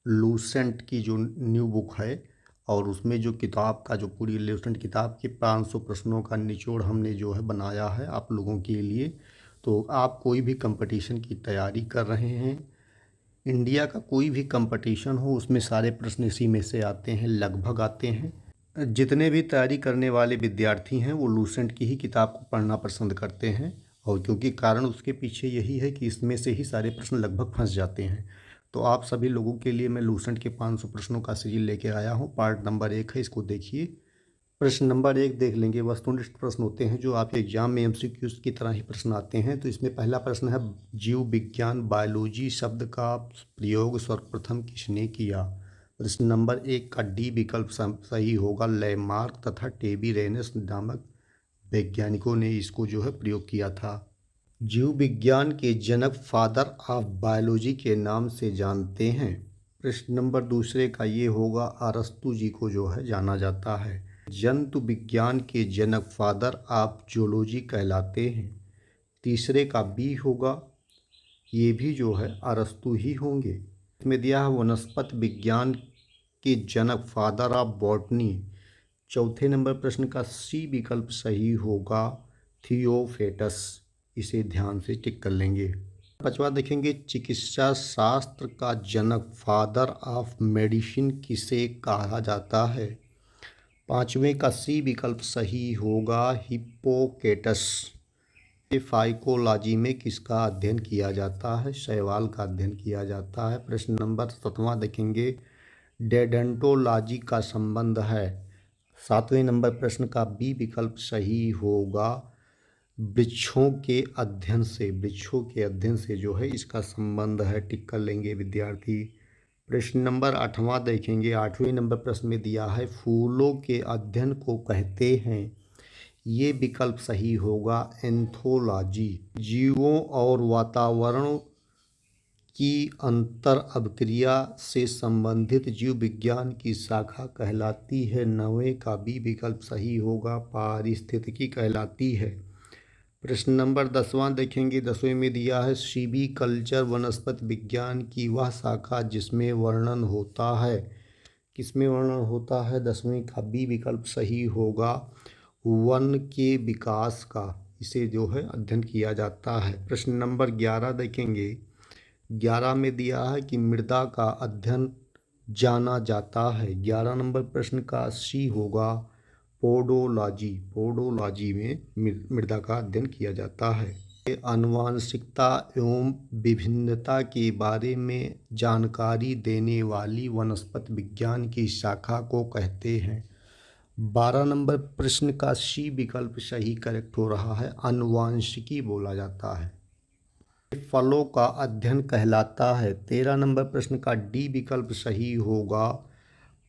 Lucent की जो new book है और उसमें जो किताब का जो पूरी लूसेंट किताब के 500 प्रश्नों का निचोड़ हमने जो है बनाया है आप लोगों के लिए। तो आप कोई भी कंपटीशन की तैयारी कर रहे हैं, इंडिया का कोई भी कंपटीशन हो उसमें सारे प्रश्न इसी में से आते हैं, लगभग आते हैं। जितने भी तैयारी करने वाले विद्यार्थी हैं वो लूसेंट की ही किताब को पढ़ना पसंद करते हैं, और क्योंकि कारण उसके पीछे यही है कि इसमें से ही सारे प्रश्न लगभग फंस जाते हैं। तो आप सभी लोगों के लिए मैं लूसेंट के 500 प्रश्नों का सीरीज लेके आया हूँ। पार्ट नंबर 1 है, इसको देखिए। प्रश्न नंबर 1 देख लेंगे। वस्तुनिष्ठ प्रश्न होते हैं जो आपके एग्जाम में एमसीक्यूज की तरह ही प्रश्न आते हैं। तो इसमें पहला प्रश्न है, जीव विज्ञान बायोलॉजी शब्द का प्रयोग सर्वप्रथम किसने किया? प्रश्न नंबर 1 का डी विकल्प सही होगा। लैमार्क तथा टेबी रेनस नामक वैज्ञानिकों ने इसको जो है प्रयोग किया था। जीव विज्ञान के जनक फादर ऑफ बायोलॉजी के नाम से जानते हैं। प्रश्न नंबर दूसरे का ये होगा, अरस्तु जी को जो है जाना जाता है। जंतु विज्ञान के जनक फादर ऑफ जूलॉजी कहलाते हैं। तीसरे का बी होगा, ये भी जो है अरस्तु ही होंगे। इसमें दिया है वनस्पति विज्ञान के जनक फादर ऑफ बॉटनी। चौथे नंबर प्रश्न का सी विकल्प सही होगा, थियोफेटस। इसे ध्यान से टिक कर लेंगे। पांचवा देखेंगे, चिकित्सा शास्त्र का जनक फादर ऑफ मेडिसिन किसे कहा जाता है? पांचवें का सी विकल्प सही होगा, हिप्पोकेटस। फाइकोलॉजी में किसका अध्ययन किया जाता है? शैवाल का अध्ययन किया जाता है। प्रश्न नंबर 7वां देखेंगे, डेडेंटोलॉजी का संबंध है। 7वें नंबर प्रश्न का बी विकल्प सही होगा, वृक्षों के अध्ययन से। वृक्षों के अध्ययन से जो है इसका संबंध है, टिक कर लेंगे विद्यार्थी। प्रश्न नंबर 8वां देखेंगे। 8वें नंबर प्रश्न में दिया है, फूलों के अध्ययन को कहते हैं। ये विकल्प सही होगा, एंथोलॉजी। जीवों और वातावरण की अंतर अभिक्रिया से संबंधित जीव विज्ञान की शाखा कहलाती है। 9वें का बी विकल्प सही होगा, पारिस्थितिकी कहलाती है। प्रश्न नंबर 10वां देखेंगे। 10वें में दिया है, सीबी कल्चर वनस्पति विज्ञान की वह शाखा जिसमें वर्णन होता है। किसमें वर्णन होता है? 10वें का बी विकल्प सही होगा, वन के विकास का। इसे जो है अध्ययन किया जाता है। प्रश्न नंबर 11 देखेंगे। 11 में दिया है कि मृदा का अध्ययन जाना जाता है। 11 नंबर प्रश्न का सी होगा, पोडोलॉजी। पोडोलॉजी में मृदा का अध्ययन किया जाता है। आनुवांशिकता एवं विभिन्नता के बारे में जानकारी देने वाली वनस्पति विज्ञान की शाखा को कहते हैं। 12 नंबर प्रश्न का सी विकल्प सही करेक्ट हो रहा है, आनुवांशिकी बोला जाता है। फलों का अध्ययन कहलाता है। 13 नंबर प्रश्न का डी विकल्प सही होगा,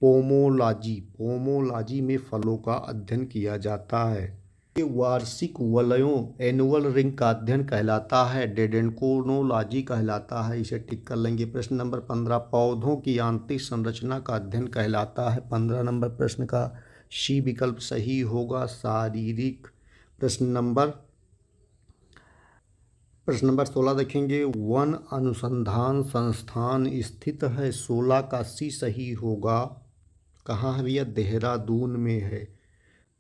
पोमोलॉजी। पोमोलॉजी में फलों का अध्ययन किया जाता है। वार्षिक वलयों एनुअल रिंग का अध्ययन कहलाता है, डेडेंटोलॉजी कहलाता है। इसे टिक कर लेंगे। प्रश्न नंबर 15, पौधों की आंतरिक संरचना का अध्ययन कहलाता है। 15 नंबर प्रश्न का सी विकल्प सही होगा, शारीरिक। प्रश्न नंबर 16 देखेंगे। वन अनुसंधान संस्थान स्थित है। 16 का सी सही होगा, कहाँ है भैया? देहरादून में है।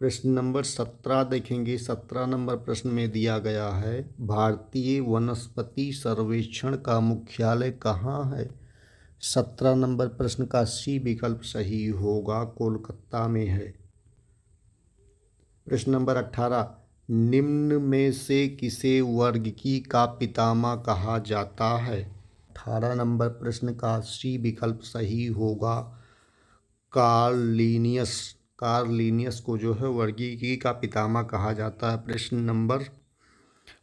प्रश्न नंबर 17 देखेंगे। 17 नंबर प्रश्न में दिया गया है, भारतीय वनस्पति सर्वेक्षण का मुख्यालय कहाँ है? 17 नंबर प्रश्न का सी विकल्प सही होगा, कोलकाता में है। प्रश्न नंबर 18, निम्न में से किसे वर्गीकी का पितामह कहा जाता है? 18 नंबर प्रश्न का सी विकल्प सही होगा, कार्लिनियस। कार्लिनियस को जो है वर्गीकी का पितामह कहा जाता है। प्रश्न नंबर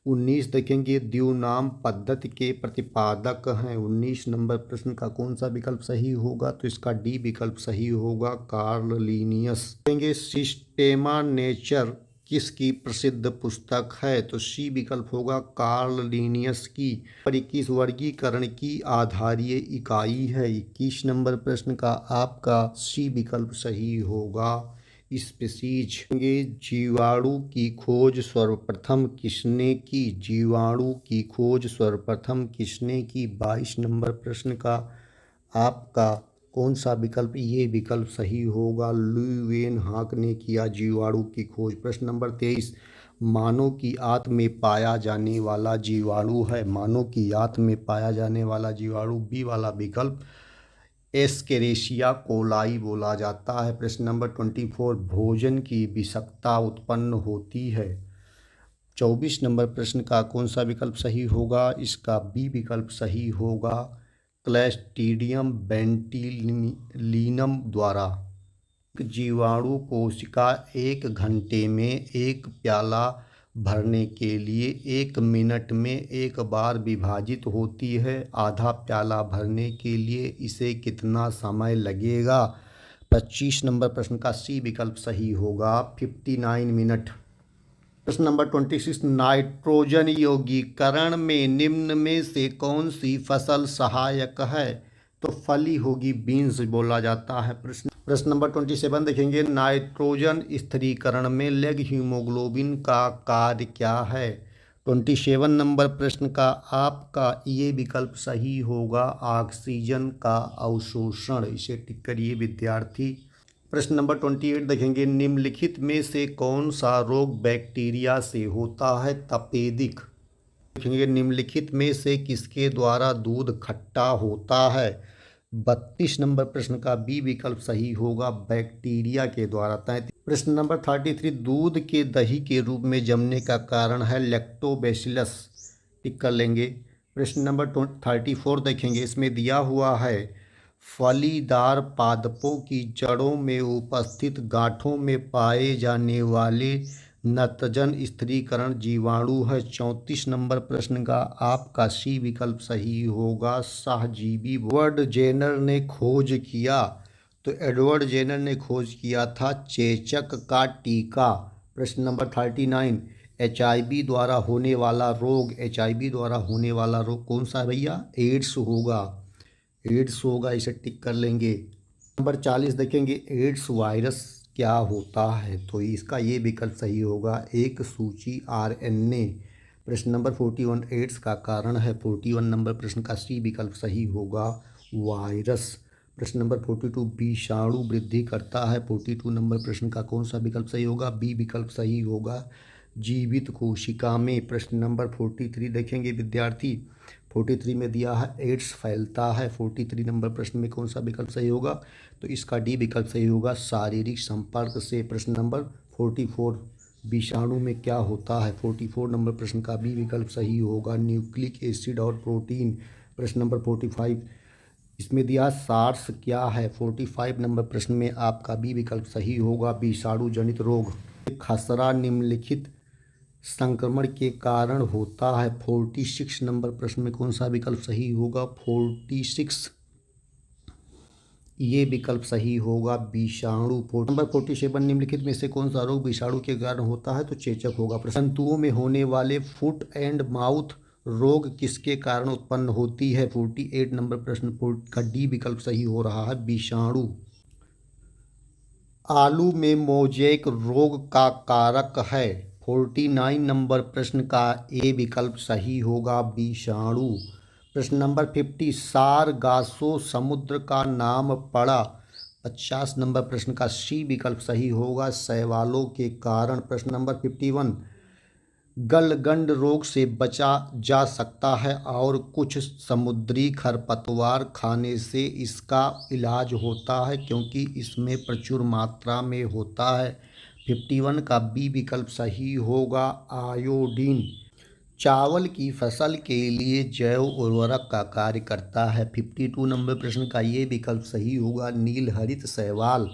19 देखेंगे। द्विनाम पद्धति के प्रतिपादक हैं। 19 नंबर प्रश्न का कौन सा विकल्प सही होगा? तो इसका डी विकल्प सही होगा, कार्लिनियस। देखेंगे सिस्टेमा नेचर किसकी प्रसिद्ध पुस्तक है? तो सी विकल्प होगा, कार्लिनियस की। और 21 वर्गीकरण की आधारीय इकाई है। 21 नंबर प्रश्न का आपका सी विकल्प सही होगा, स्पीशीज। जीवाणु की खोज सर्वप्रथम किसने की? जीवाणु की खोज सर्वप्रथम किसने की? 22 नंबर प्रश्न का आपका कौन सा विकल्प ये विकल्प सही होगा? ल्यूवेनहॉक ने किया जीवाणु की खोज। प्रश्न नंबर 23, मानव की आंत में पाया जाने वाला जीवाणु है। मानव की आंत में पाया जाने वाला जीवाणु बी वाला विकल्प एस्केरिशिया कोलाई बोला जाता है। प्रश्न नंबर 24, भोजन की विषाक्तता उत्पन्न होती है। 24 नंबर प्रश्न का कौन सा विकल्प सही होगा? इसका बी विकल्प सही होगा, क्लस्ट्रीडियम बेंटिलिनम द्वारा। जीवाणु कोशिका 1 घंटे में 1 प्याला भरने के लिए 1 मिनट में 1 बार विभाजित होती है। आधा प्याला भरने के लिए इसे कितना समय लगेगा? 25 नंबर प्रश्न का सी विकल्प सही होगा, 59 मिनट। प्रश्न नंबर 26, नाइट्रोजन यौगीकरण में निम्न में से कौन सी फसल सहायक है? तो फली होगी, बीन्स बोला जाता है। प्रश्न नंबर 27 देखेंगे, नाइट्रोजन स्थिरीकरण में लेग हीमोग्लोबिन का कार्य क्या है? 27 नंबर प्रश्न का आपका ये विकल्प सही होगा, ऑक्सीजन का अवशोषण। इसे टिक करिए विद्यार्थी। प्रश्न नंबर 28 देखेंगे, निम्नलिखित में से कौन सा रोग बैक्टीरिया से होता है? तपेदिक। देखेंगे, निम्नलिखित में से किसके द्वारा दूध खट्टा होता है? 32 नंबर प्रश्न का बी विकल्प सही होगा, बैक्टीरिया के द्वारा। 33 प्रश्न नंबर 33, दूध के दही के रूप में जमने का कारण है लैक्टोबैसिलस। टिक कर लेंगे। प्रश्न नंबर 34 देखेंगे, इसमें दिया हुआ है फलीदार पादपों की जड़ों में उपस्थित गांठों में पाए जाने वाले नतजन स्थिरीकरण जीवाणु है। 34 नंबर प्रश्न का आपका सी विकल्प सही होगा, सहजीवी। एडवर्ड जेनर ने खोज किया, तो एडवर्ड जेनर ने खोज किया था चेचक का टीका। प्रश्न नंबर 39, HIV द्वारा होने वाला रोग, HIV द्वारा होने वाला रोग कौन सा है भैया? एड्स होगा, एड्स होगा, इसे टिक कर लेंगे। नंबर 40 देखेंगे, एड्स वायरस क्या होता है? तो इसका ये विकल्प सही होगा, एक सूची RNA। प्रश्न नंबर 41, एड्स का कारण है। 41 नंबर प्रश्न का सी विकल्प सही होगा, वायरस। प्रश्न नंबर 42, विषाणु वृद्धि करता है। 42 नंबर प्रश्न का कौन सा विकल्प सही होगा? बी विकल्प सही होगा, जीवित कोशिका में। प्रश्न नंबर 43 देखेंगे विद्यार्थी, 43 में दिया है एड्स फैलता है। 43 नंबर प्रश्न में कौन सा विकल्प सही होगा? तो इसका डी विकल्प सही होगा, शारीरिक संपर्क से। प्रश्न नंबर 44, विषाणु में क्या होता है? 44 नंबर प्रश्न का बी विकल्प सही होगा, न्यूक्लिक एसिड और प्रोटीन। प्रश्न नंबर 45, इसमें दिया सार्स क्या है? 45 नंबर प्रश्न में आपका बी विकल्प सही होगा, विषाणु जनित रोग। खसरा निम्नलिखित संक्रमण के कारण होता है। 46 नंबर प्रश्न में कौन सा विकल्प सही होगा? 46 ये विकल्प सही होगा, विषाणु। नंबर 47, निम्नलिखित में से कौन सा रोग विषाणु के कारण होता है? तो चेचक होगा। जंतुओं में होने वाले फुट एंड माउथ रोग किसके कारण उत्पन्न होती है? 48 नंबर प्रश्न का डी विकल्प सही हो रहा है, विषाणु। आलू में मोज़ेक रोग का कारक है। 49 नंबर प्रश्न का ए विकल्प सही होगा, विषाणु। प्रश्न नंबर 50, सारगासो समुद्र का नाम पड़ा। 50 नंबर प्रश्न का सी विकल्प सही होगा, शैवालों के कारण। प्रश्न नंबर 51, गलगंड रोग से बचा जा सकता है और कुछ समुद्री खरपतवार खाने से इसका इलाज होता है क्योंकि इसमें प्रचुर मात्रा में होता है। 51 का बी विकल्प सही होगा, आयोडीन। चावल की फसल के लिए जैव उर्वरक का कार्य करता है। 52 नंबर प्रश्न का ये विकल्प सही होगा, नीलहरित शैवाल।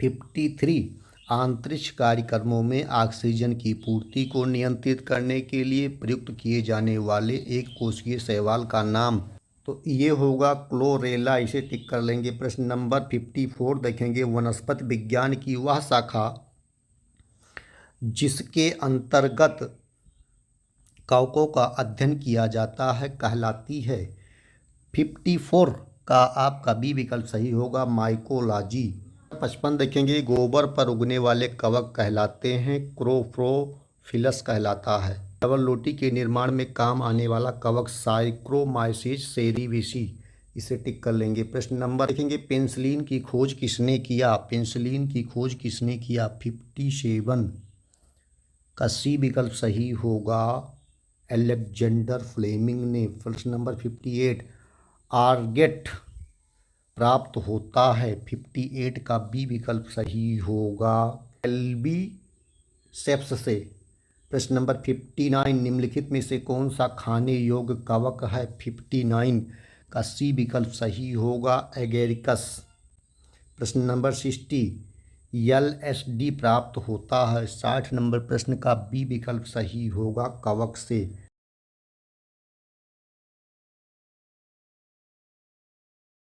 53, अंतरिक्ष कार्यक्रमों में ऑक्सीजन की पूर्ति को नियंत्रित करने के लिए प्रयुक्त किए जाने वाले एक कोशिकीय शैवाल का नाम, तो ये होगा क्लोरेला। इसे टिक कर लेंगे। प्रश्न नंबर 54 देखेंगे, वनस्पति विज्ञान की वह शाखा जिसके अंतर्गत कवकों का अध्ययन किया जाता है कहलाती है। 54 का आपका बी विकल्प सही होगा, माइकोलॉजी। 55 देखेंगे, गोबर पर उगने वाले कवक कहलाते हैं, क्लोरोफिलस कहलाता है। डबल रोटी के निर्माण में काम आने वाला कवक साइक्रोमाइसीस सेरेविसी। इसे टिक कर लेंगे। प्रश्न नंबर देखेंगे, पेंसिलिन की खोज किसने किया? पेंसिलिन की खोज किसने किया? 57 का सी विकल्प सही होगा, अलेक्जेंडर फ्लेमिंग ने। प्रश्न नंबर 58, आर्गेट प्राप्त होता है? 58 का बी विकल्प सही होगा, एल्बी सेप्स से। प्रश्न नंबर 59, निम्नलिखित में से कौन सा खाने योग्य कवक है? 59 का सी विकल्प सही होगा, एगेरिकस। प्रश्न नंबर 60, LSD प्राप्त होता है? 60 नंबर प्रश्न का बी विकल्प सही होगा, कवक से।